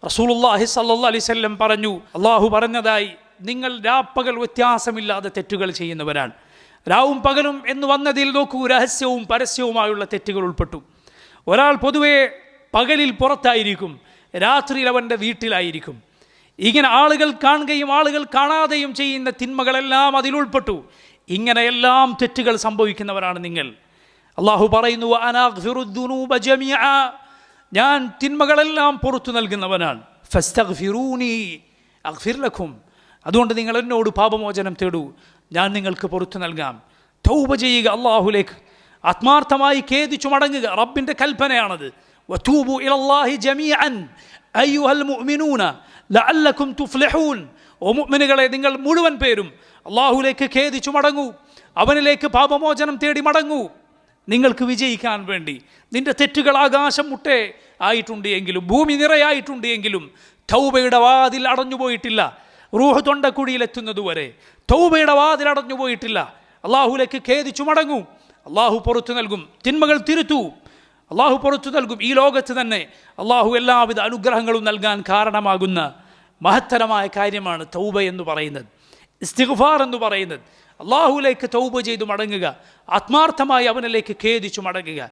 റസൂലുള്ളാഹി സ്വല്ലല്ലാഹു അലൈഹി വസല്ലം പറഞ്ഞു, അള്ളാഹു പറഞ്ഞതായി, നിങ്ങൾ രാപ്പകൽ വ്യത്യാസമില്ലാതെ തെറ്റുകൾ ചെയ്യുന്നവരാണ്. രാവും പകലും എന്ന് വന്നതിൽ നോക്കൂ, രഹസ്യവും പരസ്യവുമായുള്ള തെറ്റുകൾ ഉൾപ്പെട്ടു. ഒരാൾ പൊതുവെ പകലിൽ പുറത്തായിരിക്കും, രാത്രിയിൽ അവൻ്റെ വീട്ടിലായിരിക്കും. ഇങ്ങനെ ആളുകൾ കാണുകയും ആളുകൾ കാണാതെയും ചെയ്യുന്ന തിന്മകളെല്ലാം അതിലുൾപ്പെട്ടു. ഇങ്ങനെയെല്ലാം തെറ്റുകൾ സംഭവിക്കുന്നവരാണ് നിങ്ങൾ. അള്ളാഹു പറയുന്നു, അനഗ്ഫിറുദ്ദുനൂബ ജമീഅ, ഞാൻ തിന്മകളെല്ലാം പുറത്തു നൽകുന്നവനാണ്. ഫസ്തഗ്ഫിറൂനി അഗ്ഫിർ ലക്കും, അതുകൊണ്ട് നിങ്ങൾ എന്നോട് പാപമോചനം തേടൂ, ഞാൻ നിങ്ങൾക്ക് പുറത്തു നൽകാം. തൗബ ചെയ്യുക, അള്ളാഹുലേക്ക് ആത്മാർത്ഥമായി ഖേദിച്ചു മടങ്ങുക. റബ്ബിൻ്റെ കൽപ്പനയാണത്. വതൂബു ഇലല്ലാഹി ജമീഅൻ അയ്യുഹൽ മുഅ്മിനൂന ലഅല്ലക്കും തുഫ്ലിഹൂൻ. ഓ മുഅ്മിനുകളെ, നിങ്ങൾ മുഴുവൻ പേരും അള്ളാഹുലേക്ക് ഖേദിച്ചു മടങ്ങൂ, അവനിലേക്ക് പാപമോചനം തേടി മടങ്ങൂ, നിങ്ങൾക്ക് വിജയിക്കാൻ വേണ്ടി. നിന്റെ തെറ്റുകൾ ആകാശം മുട്ടേ ആയിട്ടുണ്ട് എങ്കിലും, ഭൂമി നിറയായിട്ടുണ്ട് എങ്കിലും തൗബയുടെ വാതിൽ അടഞ്ഞുപോയിട്ടില്ല. റൂഹ് തൊണ്ടക്കുഴിയിലെത്തുന്നതുവരെ തൗബയുടെ വാതിൽ അടഞ്ഞുപോയിട്ടില്ല. അള്ളാഹുലേക്ക് ഖേദിച്ചു മടങ്ങൂ, അള്ളാഹു പുറത്തു നൽകും. തിന്മകൾ തിരുത്തൂ, അള്ളാഹു പുറത്തു നൽകും. ഈ ലോകത്ത് തന്നെ അള്ളാഹു എല്ലാവിധ അനുഗ്രഹങ്ങളും നൽകാൻ കാരണമാകുന്ന മഹത്തരമായ കാര്യമാണ് തൗബ എന്ന് പറയുന്നത്, ഇസ്തിഗ്ഫാർ എന്ന് പറയുന്നത്. അള്ളാഹുലേക്ക് തൗബ ചെയ്തു മടങ്ങുക, ആത്മാർത്ഥമായി അവനിലേക്ക് ഖേദിച്ചു മടങ്ങുക.